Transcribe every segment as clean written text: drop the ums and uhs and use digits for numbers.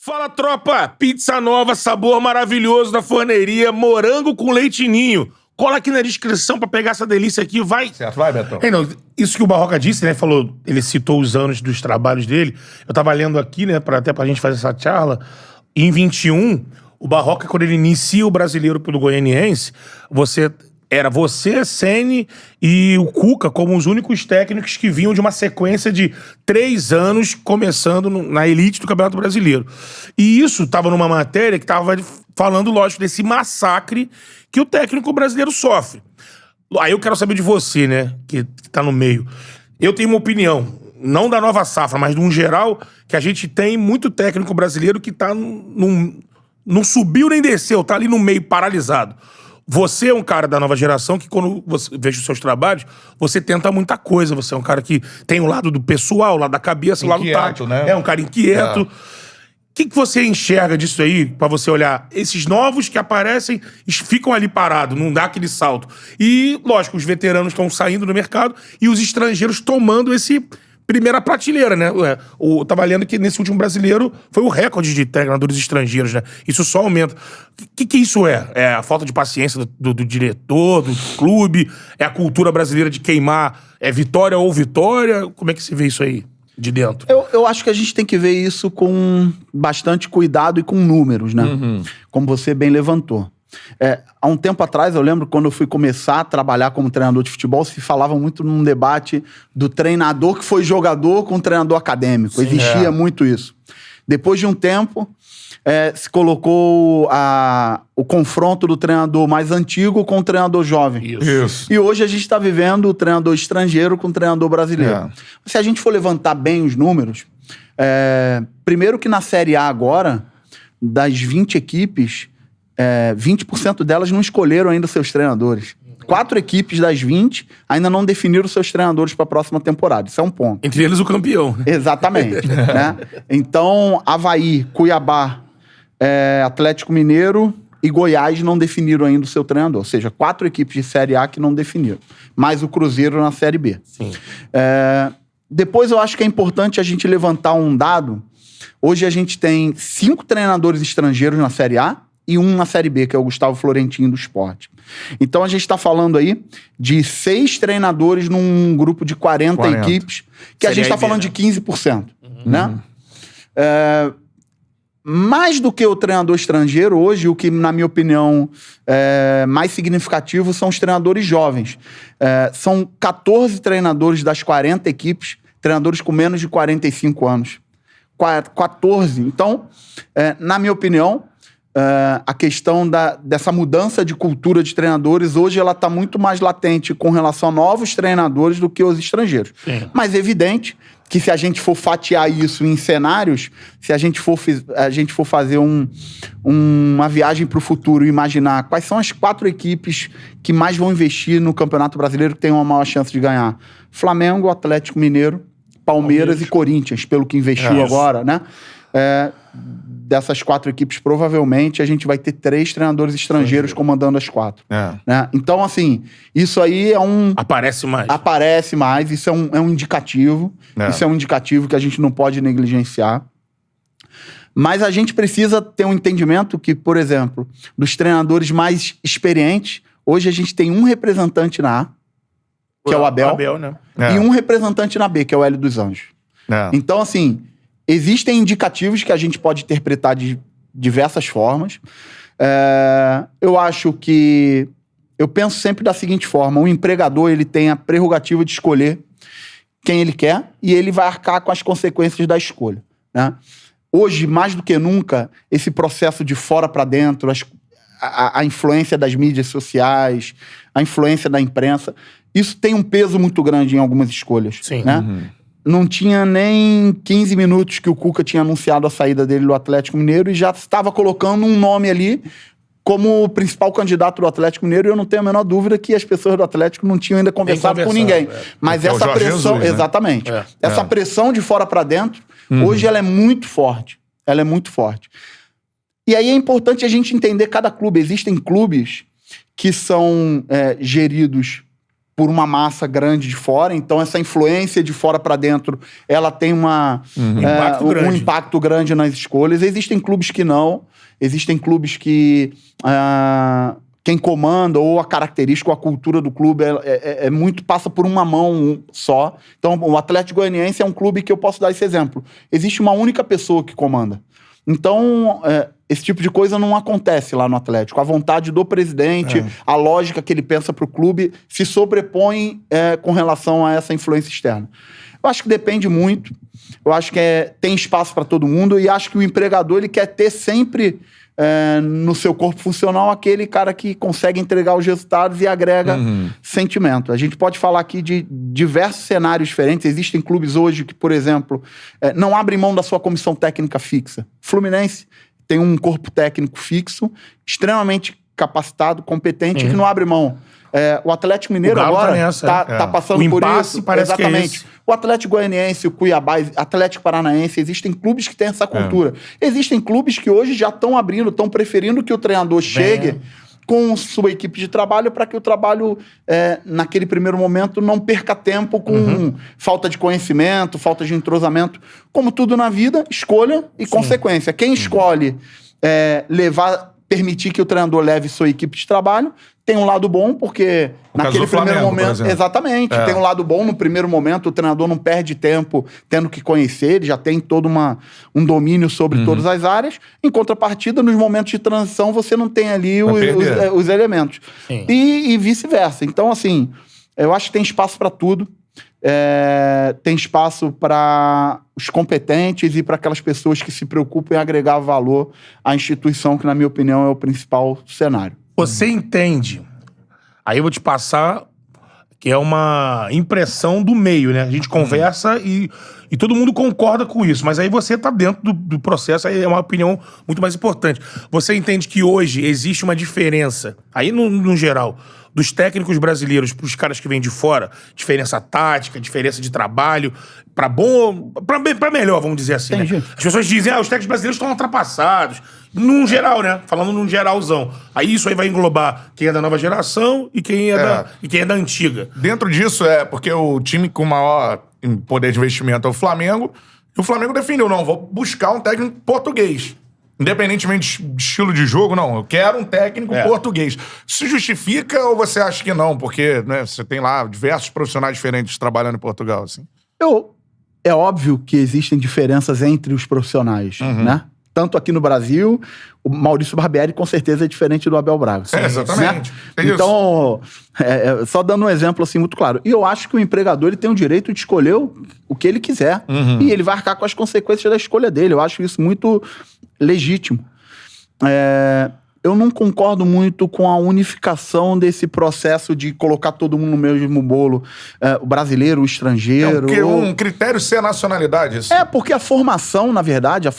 Fala, tropa! Pizza nova, sabor maravilhoso da Forneria, morango com leite ninho. Cola aqui na descrição pra pegar essa delícia aqui, vai. Certo, vai, Betão. Não, isso que o Barroca disse, né, falou, ele citou os anos dos trabalhos dele. Eu tava lendo aqui, né, até pra gente fazer essa charla. Em 21, o Barroca, quando ele inicia o Brasileiro pelo Goianiense, era você, Ceni e o Cuca como os únicos técnicos que vinham de uma sequência de 3 anos começando na elite do Campeonato Brasileiro. E isso estava numa matéria que estava falando, lógico, desse massacre que o técnico brasileiro sofre. Aí eu quero saber de você, né, que tá no meio. Eu tenho uma opinião, não da nova safra, mas de um geral, que a gente tem muito técnico brasileiro que tá não subiu nem desceu, tá ali no meio, paralisado. Você é um cara da nova geração que, quando você veja os seus trabalhos, você tenta muita coisa. Você é um cara que tem o lado do pessoal, o lado da cabeça, o lado tático. Né? É um cara inquieto. O que você enxerga disso aí, pra você olhar? Esses novos que aparecem, ficam ali parados, não dá aquele salto. E, lógico, os veteranos estão saindo do mercado e os estrangeiros tomando esse primeira prateleira, né? Eu tava lendo que nesse último brasileiro foi o recorde de treinadores estrangeiros, né? Isso só aumenta. O que isso é? É a falta de paciência do diretor, do clube? É a cultura brasileira de queimar? É vitória ou vitória? Como é que se vê isso aí de dentro? Eu acho que a gente tem que ver isso com bastante cuidado e com números, né? Como você bem levantou. Há um tempo atrás, eu lembro quando eu fui começar a trabalhar como treinador de futebol, se falava muito num debate do treinador que foi jogador com treinador acadêmico. Sim, existia muito isso. Depois de um tempo, se colocou o confronto do treinador mais antigo com o treinador jovem. Isso. E hoje a gente está vivendo o treinador estrangeiro com o treinador brasileiro. Se a gente for levantar bem os números, primeiro que na Série A agora, das 20 equipes, 20% delas não escolheram ainda seus treinadores. 4 equipes das 20 ainda não definiram seus treinadores para a próxima temporada. Isso é um ponto. Entre eles o campeão. Exatamente. Né? Então, Avaí, Cuiabá, Atlético Mineiro e Goiás não definiram ainda o seu treinador. Ou seja, 4 equipes de Série A que não definiram. Mais o Cruzeiro na Série B. Sim. Depois eu acho que é importante a gente levantar um dado. Hoje a gente tem 5 treinadores estrangeiros na Série A e 1 na Série B, que é o Gustavo Florentino do Sport. Então a gente está falando aí de 6 treinadores num grupo de 40 equipes, que a gente está falando de 15%. Né? Mais do que o treinador estrangeiro, hoje, o que, na minha opinião, é mais significativo são os treinadores jovens. São 14 treinadores das 40 equipes, treinadores com menos de 45 anos. 14. Então, na minha opinião, a questão dessa mudança de cultura de treinadores, hoje ela está muito mais latente com relação a novos treinadores do que os estrangeiros. Sim. Mas é evidente que se a gente for fatiar isso em cenários, se a gente for fazer uma viagem para o futuro e imaginar quais são as 4 equipes que mais vão investir no Campeonato Brasileiro, que tem uma maior chance de ganhar: Flamengo, Atlético Mineiro, Palmeiras e Corinthians, pelo que investiu agora, né? Dessas 4 equipes, provavelmente, a gente vai ter 3 treinadores estrangeiros comandando as 4. Né? Então, assim, isso aí é Aparece mais. Aparece mais, isso é um indicativo. Isso é um indicativo que a gente não pode negligenciar. Mas a gente precisa ter um entendimento que, por exemplo, dos treinadores mais experientes, hoje a gente tem um representante na A, que é o Abel, né? E um representante na B, que é o Hélio dos Anjos. Então, assim, existem indicativos que a gente pode interpretar de diversas formas. Eu penso sempre da seguinte forma: o empregador, ele tem a prerrogativa de escolher quem ele quer e ele vai arcar com as consequências da escolha. Né? Hoje, mais do que nunca, esse processo de fora para dentro, a influência das mídias sociais, a influência da imprensa, isso tem um peso muito grande em algumas escolhas. Sim. Né? Não tinha nem 15 minutos que o Cuca tinha anunciado a saída dele do Atlético Mineiro e já estava colocando um nome ali como o principal candidato do Atlético Mineiro, e eu não tenho a menor dúvida que as pessoas do Atlético não tinham ainda conversado com ninguém. Mas essa pressão... Jesus, né? Exatamente. Essa pressão de fora para dentro, hoje ela é muito forte. Ela é muito forte. E aí é importante a gente entender cada clube. Existem clubes que são geridos por uma massa grande de fora, então essa influência de fora para dentro, ela tem um impacto grande nas escolhas. Existem clubes que não, existem clubes que quem comanda ou a característica ou a cultura do clube é muito, passa por uma mão só. Então o Atlético Goianiense é um clube que eu posso dar esse exemplo. Existe uma única pessoa que comanda. Então, esse tipo de coisa não acontece lá no Atlético. A vontade do presidente, a lógica que ele pensa para o clube se sobrepõe com relação a essa influência externa. Eu acho que depende muito. Eu acho que tem espaço para todo mundo e acho que o empregador ele quer ter sempre no seu corpo funcional aquele cara que consegue entregar os resultados e agrega sentimento. A gente pode falar aqui de diversos cenários diferentes. Existem clubes hoje que, por exemplo, não abrem mão da sua comissão técnica fixa. Fluminense tem um corpo técnico fixo, extremamente capacitado, competente, que não abre mão. O Atlético Mineiro agora tá passando por isso. Parece exatamente. Que é o Atlético Goianiense, o Cuiabá, Atlético Paranaense, existem clubes que têm essa cultura. Existem clubes que hoje já estão abrindo, estão preferindo que o treinador chegue com sua equipe de trabalho para que o trabalho, naquele primeiro momento, não perca tempo com falta de conhecimento, falta de entrosamento. Como tudo na vida, escolha e consequência. Quem escolhe permitir que o treinador leve sua equipe de trabalho, tem um lado bom, porque naquele primeiro momento... Exatamente. Tem um lado bom, no primeiro momento, o treinador não perde tempo tendo que conhecer, ele já tem todo um domínio sobre todas as áreas. Em contrapartida, nos momentos de transição, você não tem ali os elementos. E vice-versa. Então, assim, eu acho que tem espaço para tudo. Tem espaço para os competentes e para aquelas pessoas que se preocupam em agregar valor à instituição, que, na minha opinião, é o principal cenário. Você entende? Aí eu vou te passar que é uma impressão do meio, né? A gente conversa e todo mundo concorda com isso, mas aí você tá dentro do processo, aí é uma opinião muito mais importante. Você entende que hoje existe uma diferença, aí no geral, dos técnicos brasileiros pros caras que vêm de fora? Diferença tática, diferença de trabalho, pra bom, pra melhor, vamos dizer assim, né? As pessoas dizem, os técnicos brasileiros estão ultrapassados. Num geral, né? Falando num geralzão. Aí isso aí vai englobar quem é da nova geração e quem é da antiga. Dentro disso porque o time com maior poder de investimento é o Flamengo, e o Flamengo definiu, não, vou buscar um técnico português. Independentemente de estilo de jogo, não, eu quero um técnico português. Isso justifica ou você acha que não? Porque, né, você tem lá diversos profissionais diferentes trabalhando em Portugal, assim. É óbvio que existem diferenças entre os profissionais, né? Tanto aqui no Brasil, o Maurício Barbieri com certeza é diferente do Abel Braga. Exatamente. Né? Então, só dando um exemplo assim muito claro. E eu acho que o empregador ele tem o direito de escolher o que ele quiser. E ele vai arcar com as consequências da escolha dele. Eu acho isso muito legítimo. Eu não concordo muito com a unificação desse processo de colocar todo mundo no mesmo bolo. O brasileiro, o estrangeiro... Um critério ser a nacionalidade. Isso. Porque a formação, na verdade,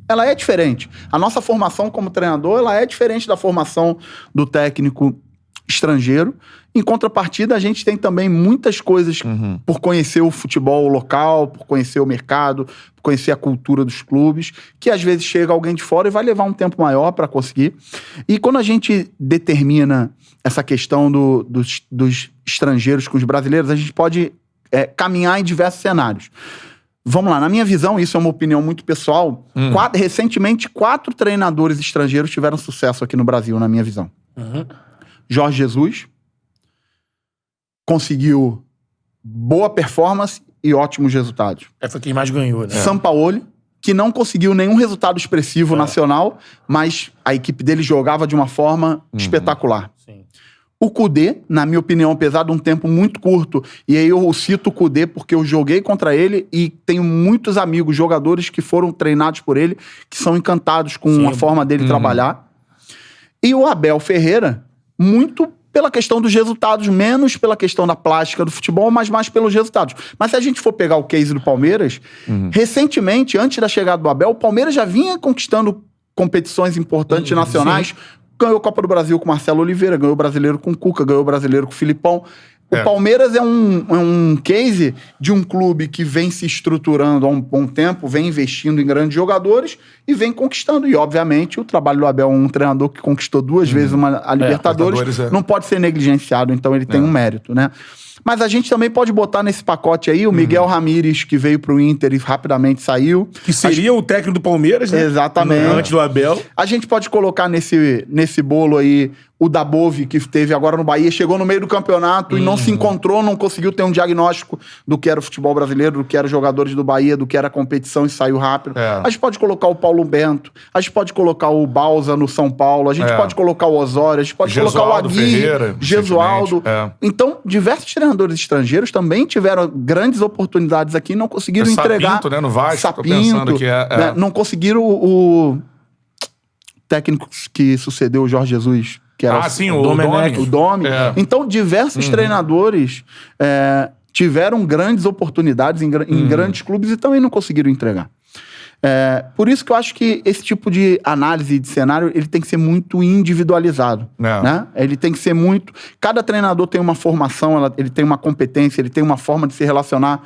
ela é diferente. A nossa formação como treinador, ela é diferente da formação do técnico estrangeiro. Em contrapartida, a gente tem também muitas coisas por conhecer o futebol local, por conhecer o mercado, por conhecer a cultura dos clubes, que às vezes chega alguém de fora e vai levar um tempo maior para conseguir. E quando a gente determina essa questão dos estrangeiros com os brasileiros, a gente pode caminhar em diversos cenários. Vamos lá, na minha visão, isso é uma opinião muito pessoal, recentemente 4 treinadores estrangeiros tiveram sucesso aqui no Brasil, na minha visão. Jorge Jesus conseguiu boa performance e ótimos resultados. Foi quem mais ganhou, né? Sampaoli, que não conseguiu nenhum resultado expressivo nacional, mas a equipe dele jogava de uma forma espetacular. Sim. O Kudê, na minha opinião, apesar de um tempo muito curto, e aí eu cito o Kudê porque eu joguei contra ele e tenho muitos amigos, jogadores que foram treinados por ele, que são encantados com a forma dele trabalhar. E o Abel Ferreira, muito pela questão dos resultados, menos pela questão da plástica do futebol, mas mais pelos resultados. Mas se a gente for pegar o case do Palmeiras, recentemente, antes da chegada do Abel, o Palmeiras já vinha conquistando competições importantes nacionais, ganhou a Copa do Brasil com Marcelo Oliveira, ganhou o Brasileiro com Cuca, ganhou o Brasileiro com o Filipão. O Palmeiras é um case de um clube que vem se estruturando há um bom tempo, vem investindo em grandes jogadores e vem conquistando. E, obviamente, o trabalho do Abel, um treinador que conquistou 2 vezes a Libertadores, não pode ser negligenciado, então ele tem um mérito, né? Mas a gente também pode botar nesse pacote aí o Miguel Ramírez, que veio pro Inter e rapidamente saiu. Que seria o técnico do Palmeiras, né? Exatamente. Antes do Abel. A gente pode colocar nesse bolo aí o Dabove, que teve agora no Bahia, chegou no meio do campeonato e não se encontrou, não conseguiu ter um diagnóstico do que era o futebol brasileiro, do que eram os jogadores do Bahia, do que era a competição e saiu rápido. A gente pode colocar o Paulo Bento, a gente pode colocar o Balsa no São Paulo, a gente pode colocar o Osório, a gente pode colocar o Aguirre, Gesualdo. Então, diversos treinadores estrangeiros também tiveram grandes oportunidades aqui e não conseguiram entregar. Sapinto, né? No Vasco, Sapinto, tô pensando que né? Não conseguiram o técnico que sucedeu o Jorge Jesus, que era o Domi. Então, diversos treinadores tiveram grandes oportunidades em grandes clubes e também não conseguiram entregar. Por isso que eu acho que esse tipo de análise de cenário ele tem que ser muito individualizado. Né? Ele tem que ser muito... Cada treinador tem uma formação, ele tem uma competência, ele tem uma forma de se relacionar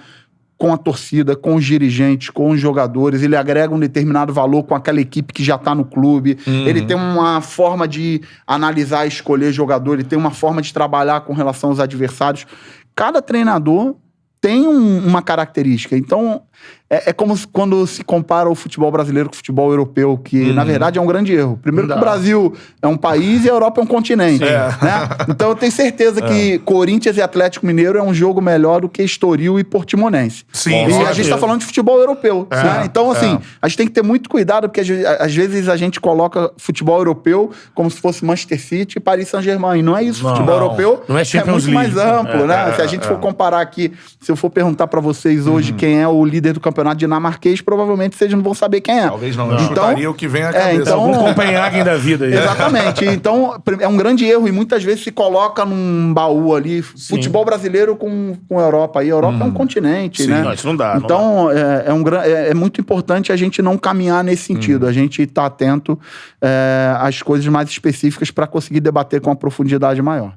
com a torcida, com os dirigentes, com os jogadores, ele agrega um determinado valor com aquela equipe que já está no clube, ele tem uma forma de analisar e escolher jogador, ele tem uma forma de trabalhar com relação aos adversários. Cada treinador tem uma característica. Então, é como quando se compara o futebol brasileiro com o futebol europeu, que, na verdade, é um grande erro. Primeiro que o Brasil é um país e a Europa é um continente. Né? Então, eu tenho certeza que Corinthians e Atlético Mineiro é um jogo melhor do que Estoril e Portimonense. Sim, e a gente está falando de futebol europeu. Né? Então, assim, a gente tem que ter muito cuidado, porque às vezes a gente coloca futebol europeu como se fosse Manchester City e Paris Saint-Germain. E não é isso. Futebol europeu não é Champions muito mais League. amplo. Né? Se a gente for comparar aqui, se eu for perguntar para vocês hoje quem é o líder do campeonato dinamarquês, provavelmente vocês não vão saber quem é. Talvez não. Chutaria o que vem à cabeça. Então, um Copenhagen da vida. Aí. Exatamente. Então, é um grande erro e muitas vezes se coloca num baú ali, futebol brasileiro com a Europa. E a Europa é um continente, né? Não, isso não dá. Então, é muito importante a gente não caminhar nesse sentido. A gente estar atento às coisas mais específicas para conseguir debater com uma profundidade maior.